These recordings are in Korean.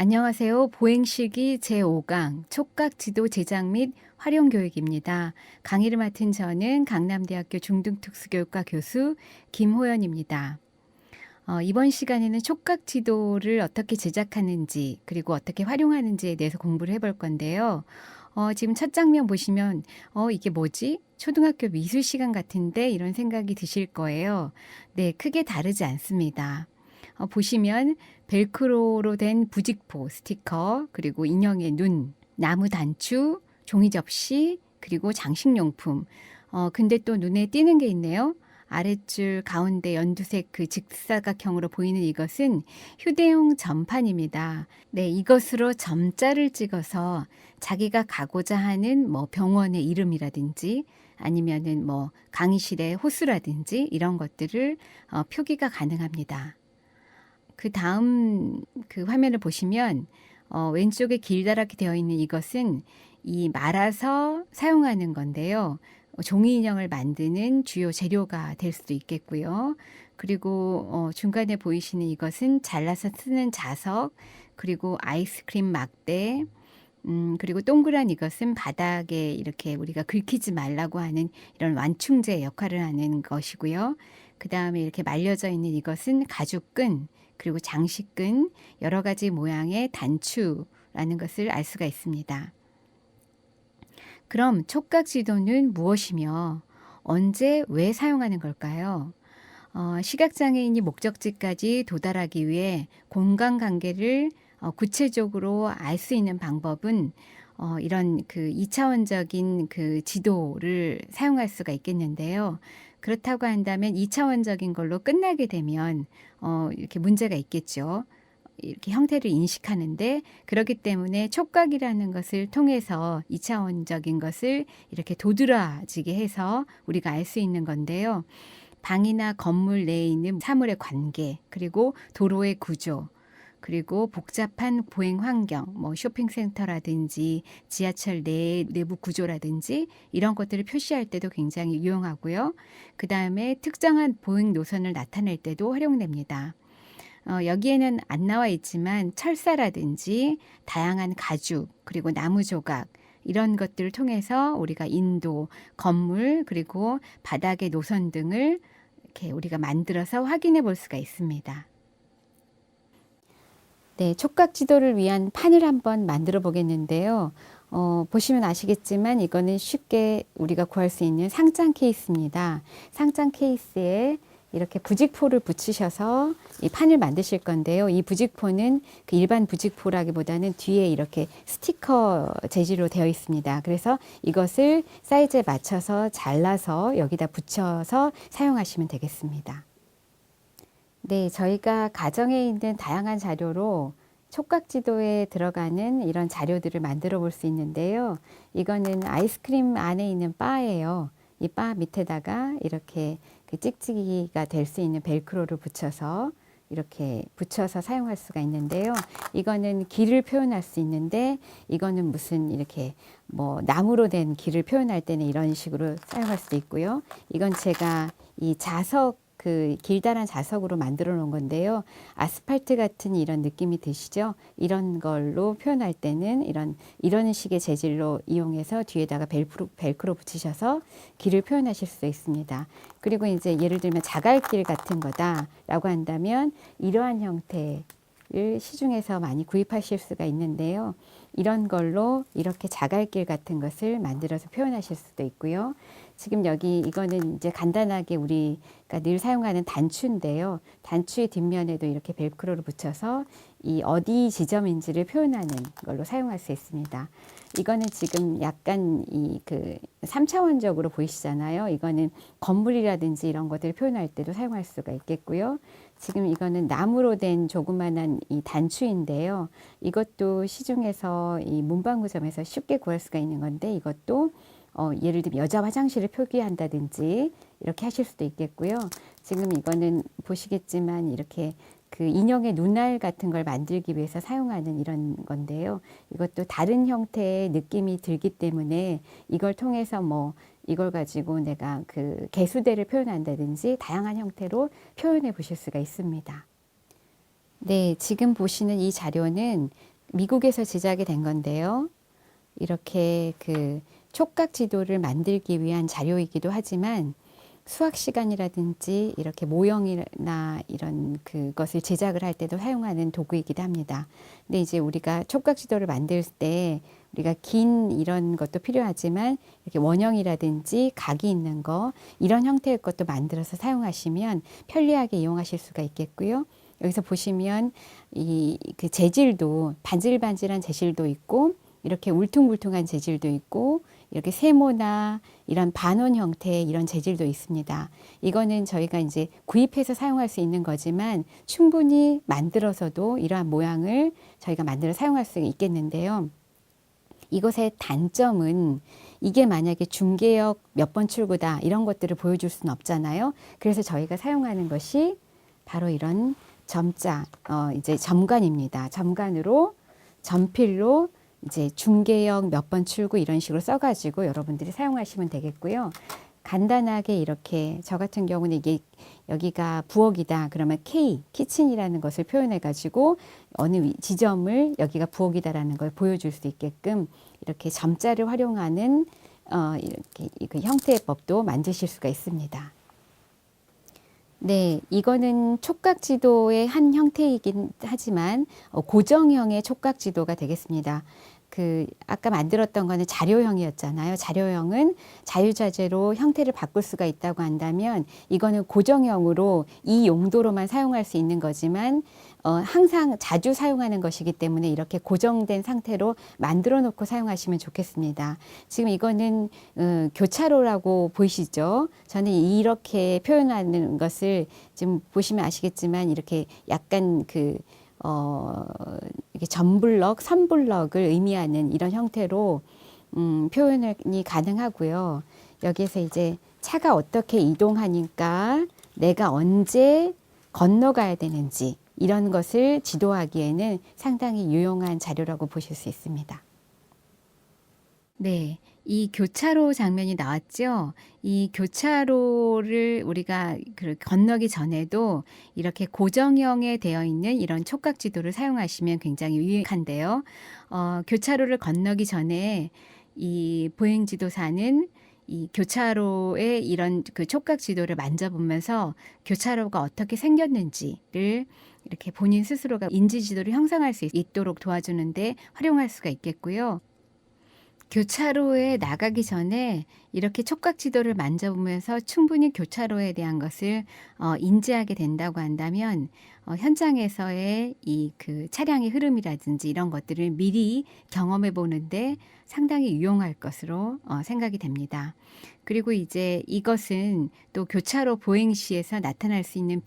안녕하세요. 보행실기 제5강 촉각지도 제작 및 활용 교육입니다. 강의를 맡은 저는 강남대학교 중등특수교육과 교수 김호연입니다. 이번 시간에는 촉각지도를 어떻게 제작하는지 그리고 어떻게 활용하는지에 대해서 공부를 해볼 건데요. 지금 첫 장면 보시면 이게 뭐지? 초등학교 미술 시간 같은데 이런 생각이 드실 거예요. 네, 크게 다르지 않습니다. 보시면 벨크로로 된 부직포, 스티커, 그리고 인형의 눈, 나무 단추, 종이 접시, 그리고 장식용품. 근데 또 눈에 띄는 게 있네요. 아랫줄 가운데 연두색 그 직사각형으로 보이는 이것은 휴대용 점판입니다. 네, 이것으로 점자를 찍어서 자기가 가고자 하는 뭐 병원의 이름이라든지 아니면은 뭐 강의실의 호수라든지 이런 것들을 표기가 가능합니다. 그 다음 그 화면을 보시면 왼쪽에 길다랗게 되어 있는 이것은 이 말아서 사용하는 건데요. 종이 인형을 만드는 주요 재료가 될 수도 있겠고요. 그리고 중간에 보이시는 이것은 잘라서 쓰는 자석, 그리고 아이스크림 막대, 그리고 동그란 이것은 바닥에 이렇게 우리가 긁히지 말라고 하는 이런 완충제 역할을 하는 것이고요. 그 다음에 이렇게 말려져 있는 이것은 가죽끈, 그리고 장식끈, 여러 가지 모양의 단추라는 것을 알 수가 있습니다. 그럼 촉각지도는 무엇이며 언제 왜 사용하는 걸까요? 시각장애인이 목적지까지 도달하기 위해 공간관계를 구체적으로 알 수 있는 방법은 이런 그 2차원적인 그 지도를 사용할 수가 있겠는데요. 그렇다고 한다면 2차원적인 걸로 끝나게 되면 이렇게 문제가 있겠죠. 이렇게 형태를 인식하는데 그렇기 때문에 촉각이라는 것을 통해서 2차원적인 것을 이렇게 도드라지게 해서 우리가 알 수 있는 건데요. 방이나 건물 내에 있는 사물의 관계, 그리고 도로의 구조, 그리고 복잡한 보행 환경, 뭐 쇼핑센터라든지 지하철 내부 구조라든지 이런 것들을 표시할 때도 굉장히 유용하고요. 그 다음에 특정한 보행 노선을 나타낼 때도 활용됩니다. 여기에는 안 나와 있지만 철사라든지 다양한 가죽, 그리고 나무 조각, 이런 것들을 통해서 우리가 인도, 건물, 그리고 바닥의 노선 등을 이렇게 우리가 만들어서 확인해 볼 수가 있습니다. 네, 촉각 지도를 위한 판을 한번 만들어 보겠는데요. 보시면 아시겠지만 이거는 쉽게 우리가 구할 수 있는 상장 케이스입니다. 상장 케이스에 이렇게 부직포를 붙이셔서 이 판을 만드실 건데요. 이 부직포는 그 일반 부직포라기보다는 뒤에 이렇게 스티커 재질로 되어 있습니다. 그래서 이것을 사이즈에 맞춰서 잘라서 여기다 붙여서 사용하시면 되겠습니다. 네, 저희가 가정에 있는 다양한 자료로 촉각 지도에 들어가는 이런 자료들을 만들어 볼 수 있는데요. 이거는 아이스크림 안에 있는 바예요. 이 바 밑에다가 이렇게 그 찍찍이가 될 수 있는 벨크로를 붙여서 이렇게 붙여서 사용할 수가 있는데요. 이거는 길을 표현할 수 있는데 이거는 무슨 이렇게 뭐 나무로 된 길을 표현할 때는 이런 식으로 사용할 수도 있고요. 이건 제가 이 자석 그 길다란 자석으로 만들어 놓은 건데요. 아스팔트 같은 이런 느낌이 드시죠? 이런 걸로 표현할 때는 이런 식의 재질로 이용해서 뒤에다가 벨크로 붙이셔서 길을 표현하실 수 있습니다. 그리고 이제 예를 들면 자갈길 같은 거다라고 한다면 이러한 형태를 시중에서 많이 구입하실 수가 있는데요. 이런 걸로 이렇게 자갈길 같은 것을 만들어서 표현하실 수도 있고요. 지금 여기 이거는 이제 간단하게 우리가 늘 사용하는 단추인데요. 단추의 뒷면에도 이렇게 벨크로를 붙여서 이 어디 지점인지를 표현하는 걸로 사용할 수 있습니다. 이거는 지금 약간 이 그 3차원적으로 보이시잖아요. 이거는 건물이라든지 이런 것들을 표현할 때도 사용할 수가 있겠고요. 지금 이거는 나무로 된 조그만한 이 단추인데요. 이것도 시중에서 이 문방구점에서 쉽게 구할 수가 있는 건데 이것도 예를 들면 여자 화장실을 표기한다든지 이렇게 하실 수도 있겠고요. 지금 이거는 보시겠지만 이렇게 그 인형의 눈알 같은 걸 만들기 위해서 사용하는 이런 건데요. 이것도 다른 형태의 느낌이 들기 때문에 이걸 통해서 뭐 이걸 가지고 내가 그 개수대를 표현한다든지 다양한 형태로 표현해 보실 수가 있습니다. 네, 지금 보시는 이 자료는 미국에서 제작이 된 건데요. 이렇게 그 촉각 지도를 만들기 위한 자료이기도 하지만 수학 시간이라든지 이렇게 모형이나 이런 그것을 제작을 할 때도 사용하는 도구이기도 합니다. 근데 이제 우리가 촉각 지도를 만들 때 우리가 긴 이런 것도 필요하지만 이렇게 원형이라든지 각이 있는 거 이런 형태의 것도 만들어서 사용하시면 편리하게 이용하실 수가 있겠고요. 여기서 보시면 이 그 재질도 반질반질한 재질도 있고 이렇게 울퉁불퉁한 재질도 있고 이렇게 세모나 이런 반원 형태의 이런 재질도 있습니다. 이거는 저희가 이제 구입해서 사용할 수 있는 거지만 충분히 만들어서도 이러한 모양을 저희가 만들어 사용할 수 있겠는데요. 이것의 단점은 이게 만약에 중개역 몇 번 출구다 이런 것들을 보여줄 수는 없잖아요. 그래서 저희가 사용하는 것이 바로 이런 점자, 이제 점관입니다. 점관으로 점필로 이제 중개역 몇 번 출구 이런 식으로 써가지고 여러분들이 사용하시면 되겠고요. 간단하게 이렇게 저 같은 경우는 이게 여기가 부엌이다 그러면 K, 키친이라는 것을 표현해 가지고 어느 지점을 여기가 부엌이다라는 걸 보여줄 수 있게끔 이렇게 점자를 활용하는 이렇게 그 형태의 법도 만드실 수가 있습니다. 네, 이거는 촉각 지도의 한 형태이긴 하지만 고정형의 촉각 지도가 되겠습니다. 그 아까 만들었던 거는 자료형이었잖아요. 자료형은 자유자재로 형태를 바꿀 수가 있다고 한다면 이거는 고정형으로 이 용도로만 사용할 수 있는 거지만 항상 자주 사용하는 것이기 때문에 이렇게 고정된 상태로 만들어 놓고 사용하시면 좋겠습니다. 지금 이거는 교차로라고 보이시죠? 저는 이렇게 표현하는 것을 지금 보시면 아시겠지만 이렇게 약간 이렇게 점블럭, 선블럭을 의미하는 이런 형태로 표현이 가능하고요. 여기에서 이제 차가 어떻게 이동하니까 내가 언제 건너가야 되는지 이런 것을 지도하기에는 상당히 유용한 자료라고 보실 수 있습니다. 네, 이 교차로 장면이 나왔죠. 이 교차로를 우리가 건너기 전에도 이렇게 고정형에 되어 있는 이런 촉각 지도를 사용하시면 굉장히 유익한데요. 교차로를 건너기 전에 이 보행 지도사는 이 교차로의 이런 그 촉각 지도를 만져보면서 교차로가 어떻게 생겼는지를 이렇게 본인 스스로가 인지 지도를 형성할 수 있도록 도와주는데 활용할 수가 있겠고요. 교차로에 나가기 전에 이렇게 촉각 지도를 만져보면서 충분히 교차로에 대한 것을 인지하게 된다고 한다면 현장에서의 이 그 차량의 흐름이라든지 이런 것들을 미리 경험해 보는데 상당히 유용할 것으로 생각이 됩니다. 그리고 이제 이것은 또 교차로 보행 시에서 나타날 수 있는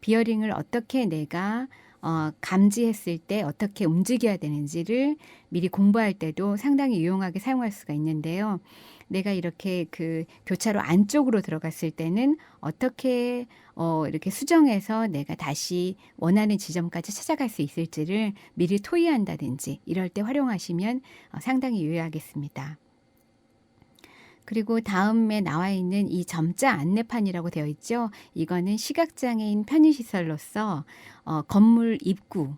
비어링을 어떻게 내가 감지했을 때 어떻게 움직여야 되는지를 미리 공부할 때도 상당히 유용하게 사용할 수가 있는데요. 내가 이렇게 그 교차로 안쪽으로 들어갔을 때는 어떻게 이렇게 수정해서 내가 다시 원하는 지점까지 찾아갈 수 있을지를 미리 토의한다든지 이럴 때 활용하시면 상당히 유용하겠습니다. 그리고 다음에 나와 있는 이 점자 안내판이라고 되어 있죠. 이거는 시각장애인 편의시설로서 건물 입구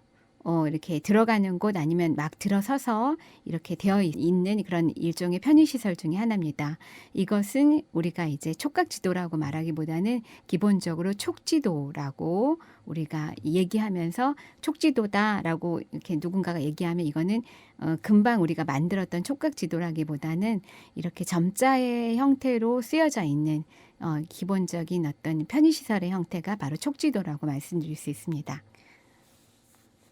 이렇게 들어가는 곳 아니면 막 들어서서 이렇게 되어 있는 그런 일종의 편의시설 중에 하나입니다. 이것은 우리가 이제 촉각지도라고 말하기보다는 기본적으로 촉지도라고 우리가 얘기하면서 촉지도다라고 이렇게 누군가가 얘기하면 이거는 금방 우리가 만들었던 촉각지도라기보다는 이렇게 점자의 형태로 쓰여져 있는 기본적인 어떤 편의시설의 형태가 바로 촉지도라고 말씀드릴 수 있습니다.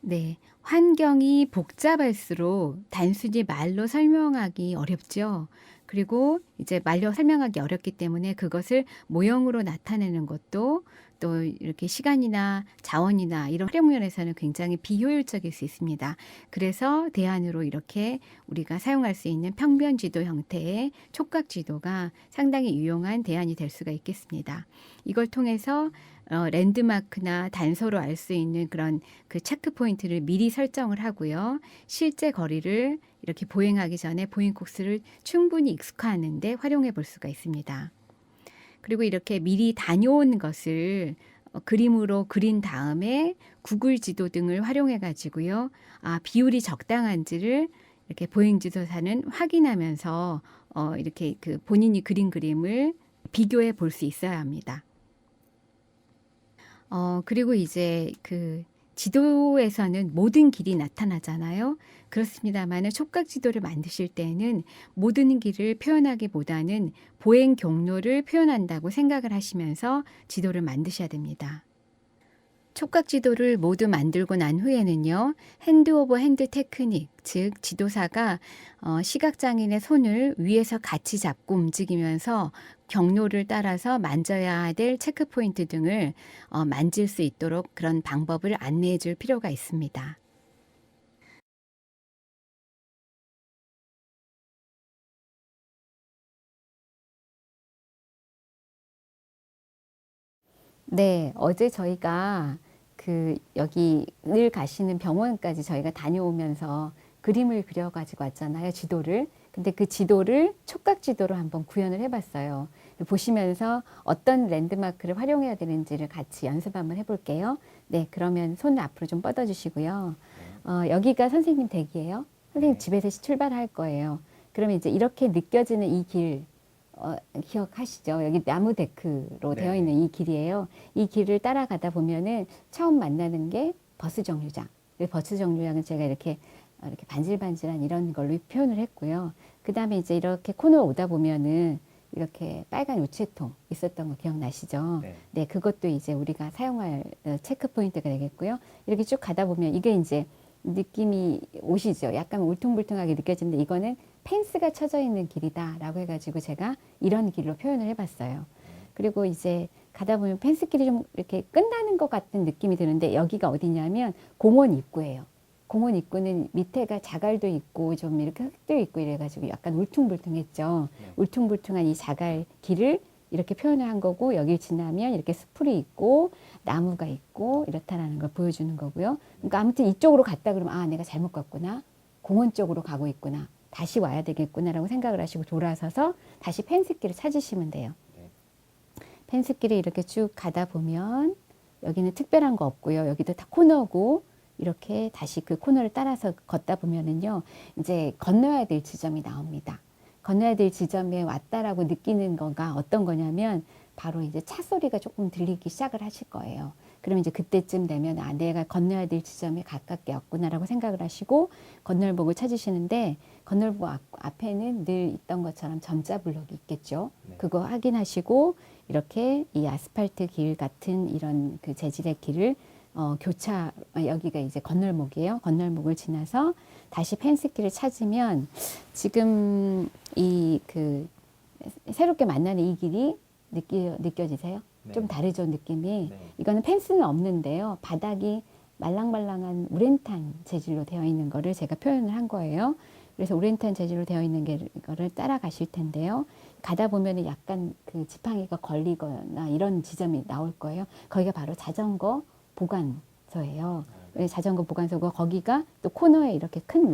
네, 환경이 복잡할수록 단순히 말로 설명하기 어렵죠. 그리고 이제 말로 설명하기 어렵기 때문에 그것을 모형으로 나타내는 것도 또 이렇게 시간이나 자원이나 이런 활용 면에서는 굉장히 비효율적일 수 있습니다. 그래서 대안으로 이렇게 우리가 사용할 수 있는 평변지도 형태의 촉각지도가 상당히 유용한 대안이 될 수가 있겠습니다. 이걸 통해서 랜드마크나 단서로 알 수 있는 그런 그 체크 포인트를 미리 설정을 하고요. 실제 거리를 이렇게 보행하기 전에 보행 코스를 충분히 익숙화하는데 활용해 볼 수가 있습니다. 그리고 이렇게 미리 다녀온 것을 그림으로 그린 다음에 구글 지도 등을 활용해 가지고요. 비율이 적당한지를 이렇게 보행지도사는 확인하면서 이렇게 그 본인이 그린 그림을 비교해 볼 수 있어야 합니다. 그리고 이제 그 지도에서는 모든 길이 나타나잖아요. 그렇습니다만은 촉각 지도를 만드실 때는 모든 길을 표현하기보다는 보행 경로를 표현한다고 생각을 하시면서 지도를 만드셔야 됩니다. 촉각 지도를 모두 만들고 난 후에는요, 핸드 오버 핸드 테크닉, 즉 지도사가 시각장애인의 손을 위에서 같이 잡고 움직이면서 경로를 따라서 만져야 될 체크포인트 등을 만질 수 있도록 그런 방법을 안내해 줄 필요가 있습니다. 네, 어제 저희가 그 여기 늘 가시는 병원까지 저희가 다녀오면서 그림을 그려가지고 왔잖아요, 지도를. 근데 그 지도를 촉각 지도로 한번 구현을 해봤어요. 보시면서 어떤 랜드마크를 활용해야 되는지를 같이 연습 한번 해볼게요. 네, 그러면 손을 앞으로 좀 뻗어주시고요. 여기가 선생님 댁이에요. 선생님 집에서 출발할 거예요. 그러면 이제 이렇게 느껴지는 이 길, 기억하시죠? 여기 나무 데크로 되어 있는 이 길이에요. 이 길을 따라가다 보면은 처음 만나는 게 버스 정류장. 버스 정류장은 제가 이렇게 반질반질한 이런 걸로 표현을 했고요. 그 다음에 이제 이렇게 코너 오다 보면은 이렇게 빨간 우체통 있었던 거 기억나시죠? 네, 그것도 이제 우리가 사용할 체크 포인트가 되겠고요. 이렇게 쭉 가다 보면 이게 이제 느낌이 오시죠? 약간 울퉁불퉁하게 느껴지는데 이거는 펜스가 쳐져 있는 길이다라고 해가지고 제가 이런 길로 표현을 해봤어요. 그리고 이제 가다 보면 펜스길이 좀 이렇게 끝나는 것 같은 느낌이 드는데 여기가 어디냐면 공원 입구예요. 공원 입구는 밑에가 자갈도 있고 좀 이렇게 흙도 있고 이래가지고 약간 울퉁불퉁했죠. 울퉁불퉁한 이 자갈 길을 이렇게 표현을 한 거고 여길 지나면 이렇게 숲풀이 있고 나무가 있고 이렇다라는 걸 보여주는 거고요. 그러니까 아무튼 이쪽으로 갔다 그러면 내가 잘못 갔구나. 공원 쪽으로 가고 있구나. 다시 와야 되겠구나라고 생각을 하시고 돌아서서 다시 펜스길을 찾으시면 돼요. 펜스길을 이렇게 쭉 가다 보면 여기는 특별한 거 없고요. 여기도 다 코너고 이렇게 다시 그 코너를 따라서 걷다 보면은요. 이제 건너야 될 지점이 나옵니다. 건너야 될 지점에 왔다라고 느끼는 거가 어떤 거냐면 바로 이제 차 소리가 조금 들리기 시작을 하실 거예요. 그러면 이제 그때쯤 되면 내가 건너야 될 지점에 가깝게 왔구나라고 생각을 하시고 건널목을 찾으시는데 건널목 앞에는 늘 있던 것처럼 점자 블록이 있겠죠. 그거 확인하시고 이렇게 이 아스팔트 길 같은 이런 그 재질의 길을 여기가 이제 건널목이에요. 건널목을 지나서 다시 펜스길을 찾으면 지금 새롭게 만나는 이 길이 느껴지세요? 좀 다르죠, 느낌이. 이거는 펜스는 없는데요. 바닥이 말랑말랑한 우렌탄 재질로 되어 있는 거를 제가 표현을 한 거예요. 그래서 우렌탄 재질로 되어 있는 거를 따라가실 텐데요. 가다 보면 약간 그 지팡이가 걸리거나 이런 지점이 나올 거예요. 거기가 바로 자전거 보관소예요. 자전거 보관소고 거기가 또 코너에 이렇게 큰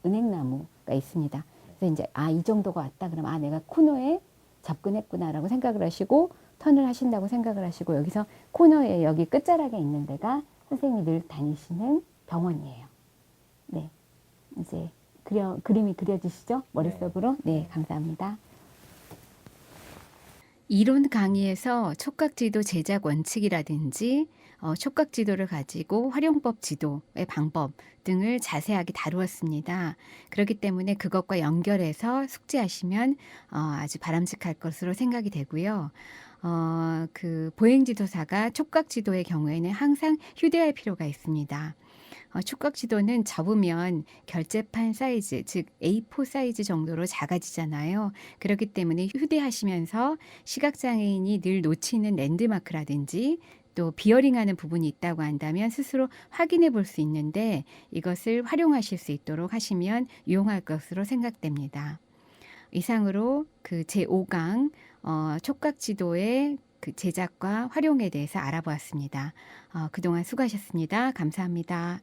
은행나무가 있습니다. 그래서 이제 이 정도가 왔다 그러면 내가 코너에 접근했구나라고 생각을 하시고 턴을 하신다고 생각을 하시고 여기서 코너에 여기 끝자락에 있는 데가 선생님이 늘 다니시는 병원이에요. 네, 이제 그림이 그려지시죠? 머릿속으로? 네, 감사합니다. 이론 강의에서 촉각지도 제작 원칙이라든지 촉각지도를 가지고 활용법 지도의 방법 등을 자세하게 다루었습니다. 그렇기 때문에 그것과 연결해서 숙지하시면 아주 바람직할 것으로 생각이 되고요. 그 보행지도사가 촉각지도의 경우에는 항상 휴대할 필요가 있습니다. 촉각지도는 접으면 결제판 사이즈, 즉 A4 사이즈 정도로 작아지잖아요. 그렇기 때문에 휴대하시면서 시각장애인이 늘 놓치는 랜드마크라든지 또 비어링하는 부분이 있다고 한다면 스스로 확인해 볼 수 있는데 이것을 활용하실 수 있도록 하시면 유용할 것으로 생각됩니다. 이상으로 그 제5강 촉각지도의 그 제작과 활용에 대해서 알아보았습니다. 그동안 수고하셨습니다. 감사합니다.